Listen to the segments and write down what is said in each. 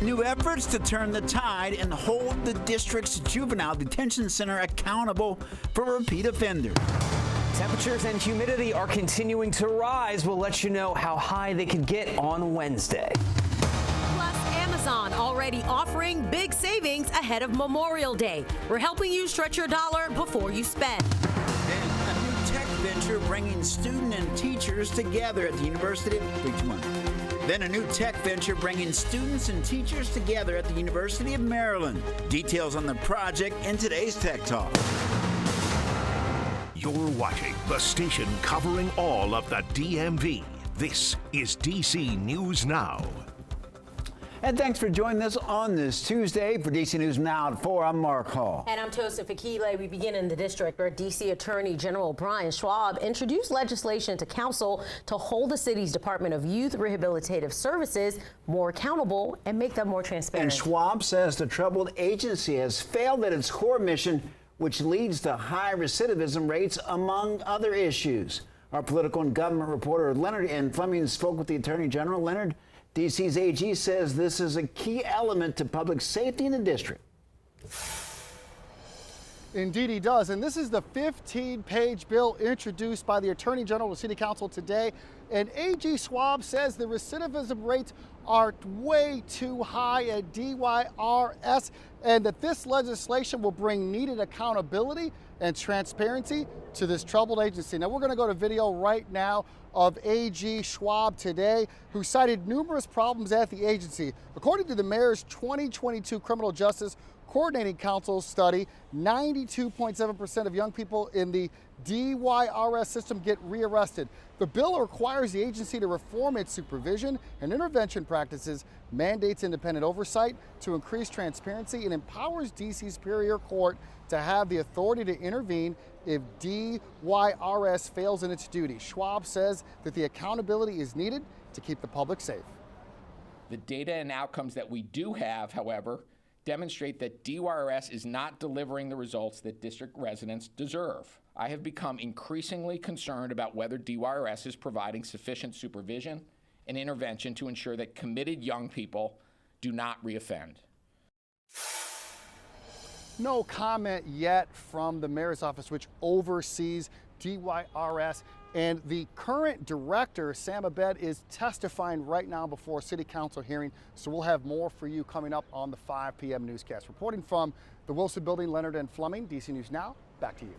New efforts to turn the tide and hold the district's juvenile detention center accountable for repeat offenders. Temperatures and humidity are continuing to rise. We'll let you know how high they could get on Wednesday. Plus, Amazon already offering big savings ahead of Memorial Day. We're helping you stretch your dollar before you spend. Then a new tech venture bringing students and teachers together at the University of Then a new tech venture bringing students and teachers together at the University of Maryland. Details on the project in today's Tech Talk. You're watching the station covering all of the DMV. This is DC News Now. And thanks for joining us on this Tuesday. For DC News Now at 4, I'm Mark Hall. And I'm Tosin Fakile. We begin in the district where DC Attorney General Brian Schwab introduced legislation to council to hold the city's Department of Youth Rehabilitative Services more accountable and make them more transparent. And Schwab says the troubled agency has failed at its core mission, which leads to high recidivism rates, among other issues. Our political and government reporter Leonard N. Fleming spoke with the Attorney General. Leonard, DC's AG says this is a key element to public safety in the district. Indeed he does, and this is the 15-page bill introduced by the Attorney General to City Council today. And AG Schwab says the recidivism rates are way too high at DYRS, and that this legislation will bring needed accountability and transparency to this troubled agency. Now we're going to go to video right now of AG Schwab today, who cited numerous problems at the agency. According to the mayor's 2022 Criminal Justice Coordinating Council study, 92.7% of young people in the DYRS system get rearrested. The bill requires the agency to reform its supervision and intervention practices, mandates independent oversight to increase transparency, and empowers DC Superior Court to have the authority to intervene if DYRS fails in its duty. Schwab says that the accountability is needed to keep the public safe. The data and outcomes that we do have, however, demonstrate that DYRS is not delivering the results that district residents deserve. I have become increasingly concerned about whether DYRS is providing sufficient supervision and intervention to ensure that committed young people do not reoffend. No comment yet from the mayor's office, which oversees DYRS. And the current director, Sam Abed, is testifying right now before a city council hearing. So we'll have more for you coming up on the 5 p.m. newscast. Reporting from the Wilson Building, Leonard N. Fleming, DC News Now. Back to you.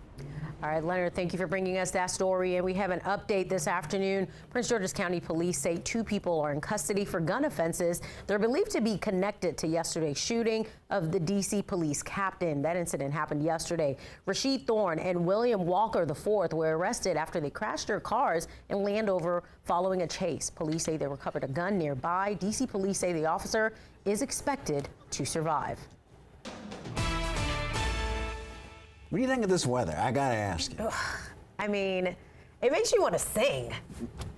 All right, Leonard, thank you for bringing us that story. And we have an update this afternoon. Prince George's County Police say 2 people are in custody for gun offenses. They're believed to be connected to yesterday's shooting of the DC police captain. That incident happened yesterday. Rashid Thorne and William Walker IV were arrested after they crashed their cars in Landover following a chase. Police say they recovered a gun nearby. DC police say the officer is expected to survive. What do you think of this weather? I gotta ask you. I mean, it makes you want to sing.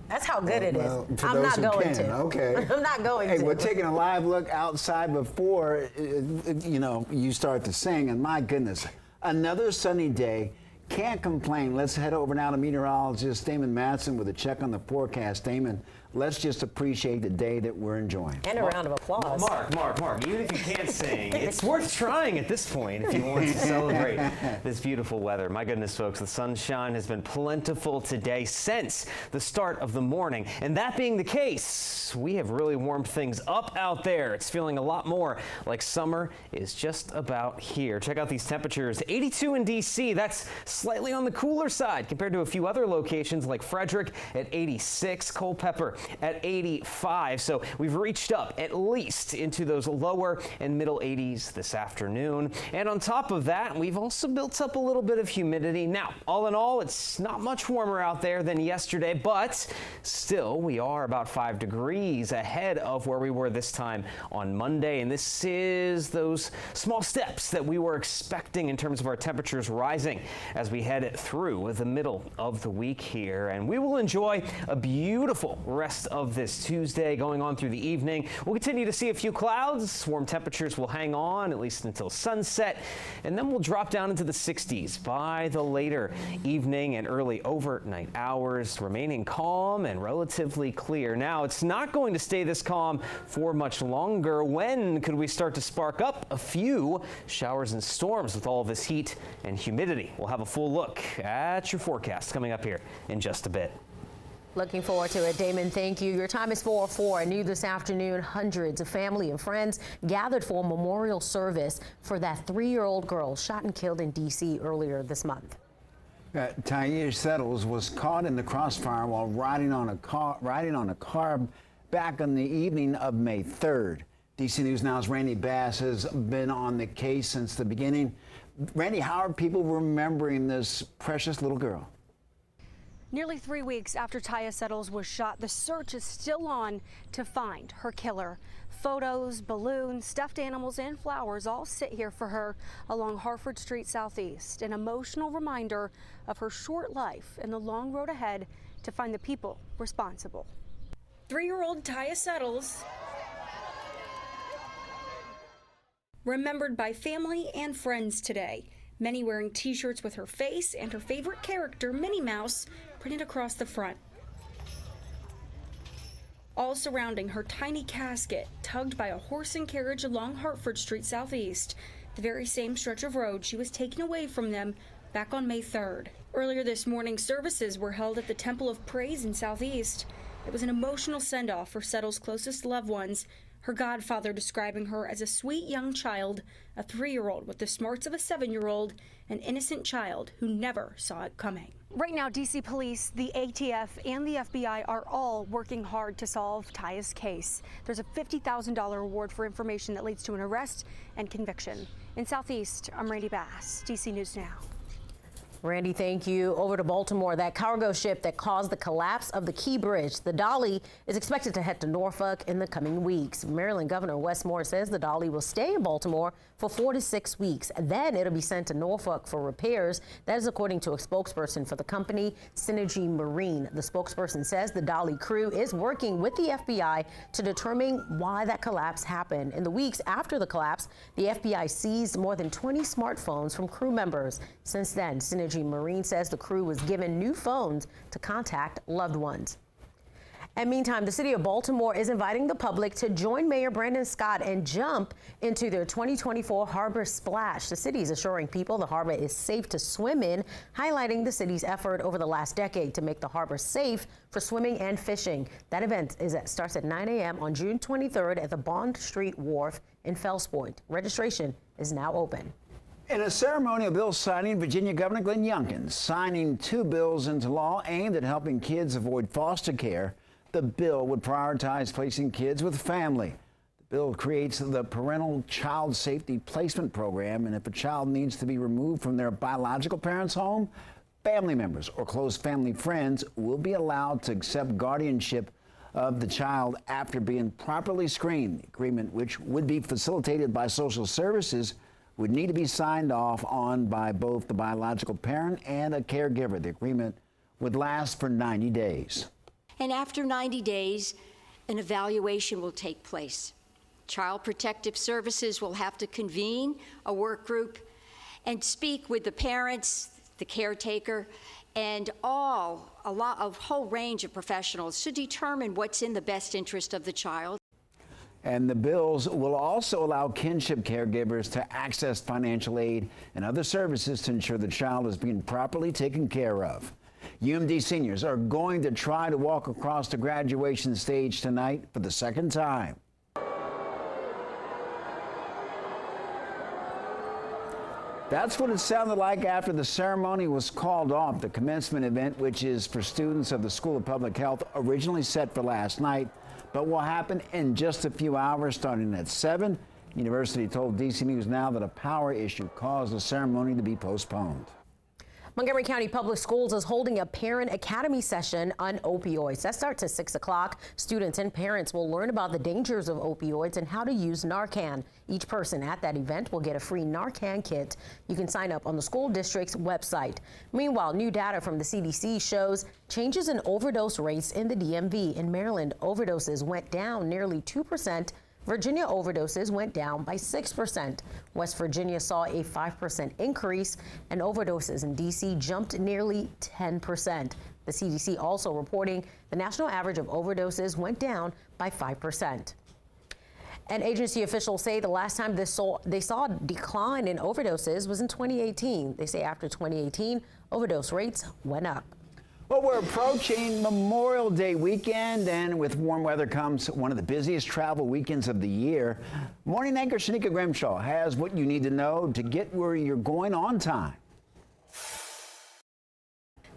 That's how good it is. I'm not going to. Okay. I'm not going to. Hey, we're taking a live look outside before, you start to sing, and my goodness, another sunny day. Can't complain. Let's head over now to meteorologist Damon Matson with a check on the forecast. Damon, let's just appreciate the day that we're enjoying. And a round of applause. Mark, even if you can't sing, it's worth trying at this point if you want to celebrate this beautiful weather. My goodness, folks, the sunshine has been plentiful today since the start of the morning. And that being the case, we have really warmed things up out there. It's feeling a lot more like summer is just about here. Check out these temperatures. 82 in DC. That's slightly on the cooler side compared to a few other locations like Frederick at 86, Culpeper at 85. So we've reached up at least into those lower and middle 80s this afternoon. And on top of that, we've also built up a little bit of humidity. Now, all in all, it's not much warmer out there than yesterday, but still we are about 5 degrees ahead of where we were this time on Monday. And this is those small steps that we were expecting in terms of our temperatures rising as we head through the middle of the week here. And we will enjoy a beautiful rest forecast of this Tuesday going on through the evening. We'll continue to see a few clouds. Warm temperatures will hang on at least until sunset, and then we'll drop down into the 60s by the later evening and early overnight hours, remaining calm and relatively clear. Now, it's not going to stay this calm for much longer. When could we start to spark up a few showers and storms with all of this heat and humidity? We'll have a full look at your forecast coming up here in just a bit. Looking forward to it. Damon, thank you. Your time is 4:04. New this afternoon, hundreds of family and friends gathered for a memorial service for that 3-year-old girl shot and killed in D.C. earlier this month. Tyesha Settles was caught in the crossfire while riding on a car back on the evening of May 3rd. DC News Now's Randy Bass has been on the case since the beginning. Randy, how are people remembering this precious little girl? Nearly 3 weeks after Tyesha Settles was shot, the search is still on to find her killer. Photos, balloons, stuffed animals, and flowers all sit here for her along Hartford Street Southeast, an emotional reminder of her short life and the long road ahead to find the people responsible. 3-year-old Tyesha Settles, remembered by family and friends today. Many wearing t-shirts with her face and her favorite character, Minnie Mouse, printed across the front. All surrounding her tiny casket, tugged by a horse and carriage along Hartford Street Southeast, the very same stretch of road she was taken away from them back on May 3rd. Earlier this morning, services were held at the Temple of Praise in Southeast. It was an emotional send-off for Settles' closest loved ones, her godfather describing her as a sweet young child, a 3-year-old with the smarts of a 7-year-old, an innocent child who never saw it coming. Right now, D.C. police, the ATF, and the FBI are all working hard to solve Tyesha's case. There's a $50,000 reward for information that leads to an arrest and conviction. In Southeast, I'm Randy Bass, D.C. News Now. Randy, thank you. Over to Baltimore. That cargo ship that caused the collapse of the Key Bridge, the Dolly, is expected to head to Norfolk in the coming weeks. Maryland Governor Wes Moore says the Dolly will stay in Baltimore for 4 to 6 weeks. Then it'll be sent to Norfolk for repairs. That is according to a spokesperson for the company, Synergy Marine. The spokesperson says the Dolly crew is working with the FBI to determine why that collapse happened. In the weeks after the collapse, the FBI seized more than 20 smartphones from crew members. Since then, Synergy Marine says the crew was given new phones to contact loved ones. And meantime, the city of Baltimore is inviting the public to join Mayor Brandon Scott and jump into their 2024 Harbor Splash. The city is assuring people the harbor is safe to swim in, highlighting the city's effort over the last decade to make the harbor safe for swimming and fishing. That event starts at 9 a.m. on June 23rd at the Bond Street Wharf in Fells Point. Registration is now open. In a ceremonial bill signing, Virginia Governor Glenn Youngkin signing 2 bills into law aimed at helping kids avoid foster care. The bill would prioritize placing kids with family. The bill creates the Parental Child Safety Placement Program, and if a child needs to be removed from their biological parent's home, family members or close family friends will be allowed to accept guardianship of the child after being properly screened. The agreement, which would be facilitated by social services, would need to be signed off on by both the biological parent and a caregiver. The agreement would last for 90 days. And after 90 days, an evaluation will take place. Child Protective Services will have to convene a work group and speak with the parents, the caretaker, and a whole range of professionals to determine what's in the best interest of the child. And the bills will also allow kinship caregivers to access financial aid and other services to ensure the child is being properly taken care of. UMD seniors are going to try to walk across the graduation stage tonight for the second time. That's what it sounded like after the ceremony was called off. The commencement event, which is for students of the School of Public Health, originally set for last night, but will happen in just a few hours starting at 7. University told DC News Now that a power issue caused the ceremony to be postponed. Montgomery County Public Schools is holding a parent academy session on opioids. That starts at 6 o'clock. Students and parents will learn about the dangers of opioids and how to use Narcan. Each person at that event will get a free Narcan kit. You can sign up on the school district's website. Meanwhile, new data from the CDC shows changes in overdose rates in the DMV. In Maryland, overdoses went down nearly 2%. Virginia overdoses went down by 6%. West Virginia saw a 5% increase, and overdoses in D.C. jumped nearly 10%. The CDC also reporting the national average of overdoses went down by 5%. And agency officials say the last time they saw a decline in overdoses was in 2018. They say after 2018, overdose rates went up. Well, we're approaching Memorial Day weekend, and with warm weather comes one of the busiest travel weekends of the year. Morning anchor Shanika Grimshaw has what you need to know to get where you're going on time.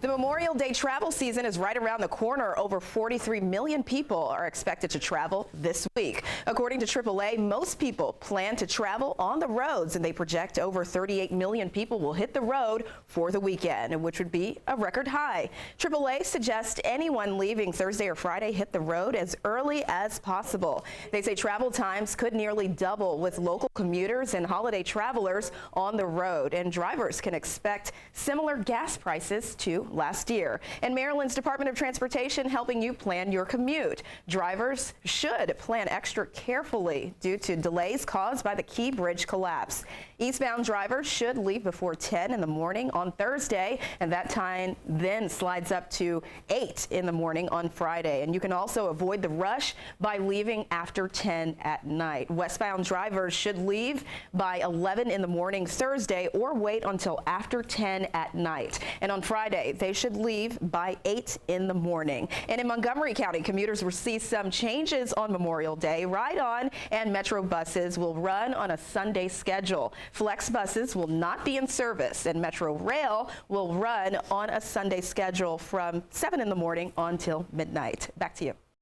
The Memorial Day travel season is right around the corner. Over 43 million people are expected to travel this week. According to AAA, most people plan to travel on the roads, and they project over 38 million people will hit the road for the weekend, which would be a record high. AAA suggests anyone leaving Thursday or Friday hit the road as early as possible. They say travel times could nearly double with local commuters and holiday travelers on the road, and drivers can expect similar gas prices to last year. And Maryland's Department of Transportation helping you plan your commute. Drivers should plan extra carefully due to delays caused by the Key Bridge collapse. Eastbound drivers should leave before 10 in the morning on Thursday, and that time then slides up to 8 in the morning on Friday. And you can also avoid the rush by leaving after 10 at night. Westbound drivers should leave by 11 in the morning Thursday or wait until after 10 at night. And on Friday, they should leave by 8 in the morning. And in Montgomery County, commuters will see some changes on Memorial Day. Ride-on and Metro buses will run on a Sunday schedule. Flex buses will not be in service, and Metro Rail will run on a Sunday schedule from 7 in the morning until midnight. Back to you.